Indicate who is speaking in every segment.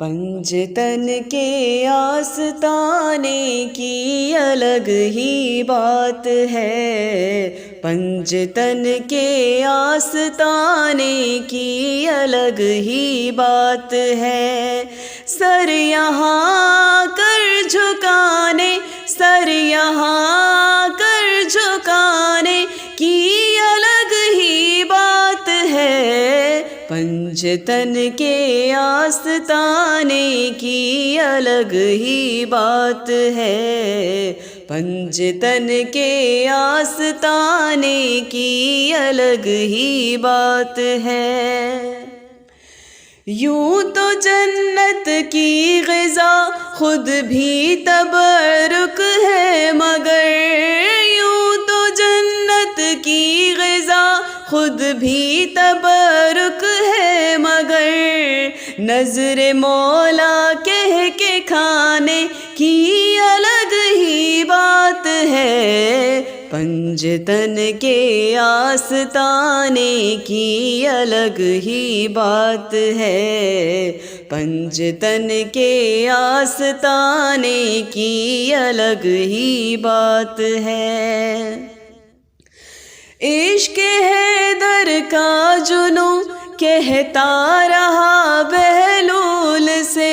Speaker 1: پنجتن کے آستانے کی الگ ہی بات ہے، پنجتن کے آستانے کی الگ ہی بات ہے۔ سر یہاں کر جھکانے، سر یہاں کر جھکانے کی الگ ہی بات ہے، پنجتن کے آستانے کی الگ ہی بات ہے، پنجتن کے آستانے کی الگ ہی بات ہے۔ یوں تو جنت کی غذا خود بھی تبرک ہے، مگر یوں تو جنت کی غذا خود بھی تبرک ہے، مگر نظر مولا کہہ کے کھانے کی الگ ہی بات ہے، پنجتن کے آستانے کی الگ ہی بات ہے، پنجتن کے آستانے کی الگ ہی بات ہے۔ عشق حیدر کا جنوں کہتا رہا بہلول سے،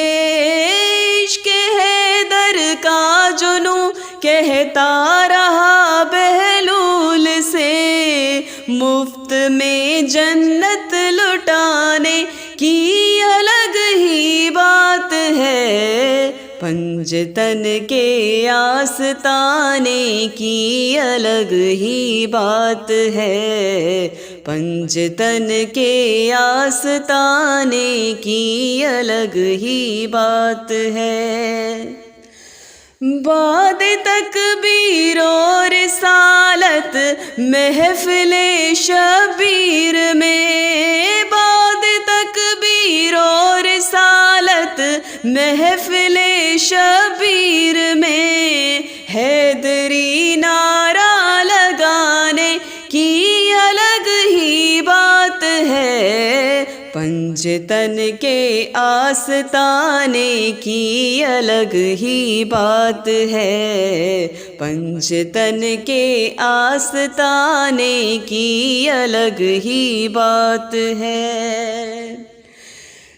Speaker 1: عشق حیدر کا جنوں کہتا رہا بہلول سے، مفت میں جنت لٹانے کی الگ ہی بات ہے، پنجتن کے آستانے کی الگ ہی بات ہے، پنجتن کے آستانے کی الگ ہی بات ہے۔ بعد تکبیر و رسالت محفل شبیر میں، بعد تکبیر و رسالت محفل شبیر میں، حیدری نعرہ لگانے کی الگ ہی بات ہے، پنجتن کے آستانے کی الگ ہی بات ہے، پنجتن کے آستانے کی الگ ہی بات ہے۔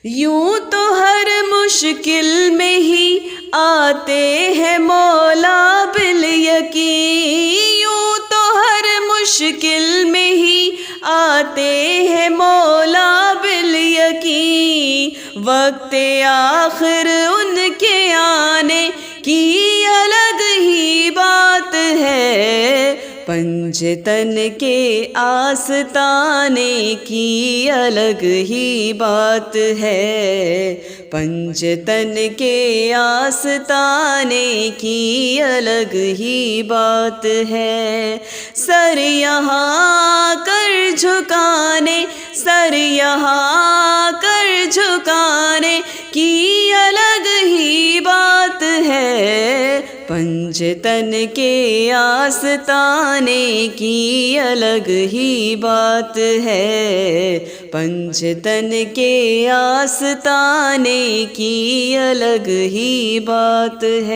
Speaker 1: یوں تو ہر مشکل میں ہی آتے ہیں مولا بالیقین، یوں تو ہر مشکل میں ہی آتے ہیں مولا بالیقین، وقت آخر ان کے آنے کی الگ ہی بات ہے، پنجتن کے آستانے کی الگ ہی بات ہے، پنجتن کے آستانے کی الگ ہی بات ہے۔ سر یہاں کر جھکانے، سر یہاں کر جھکانے کی الگ ہی بات ہے، پنجتن کے آستانے کی الگ ہی بات ہے، پنجتن کے آستانے کی الگ ہی بات ہے۔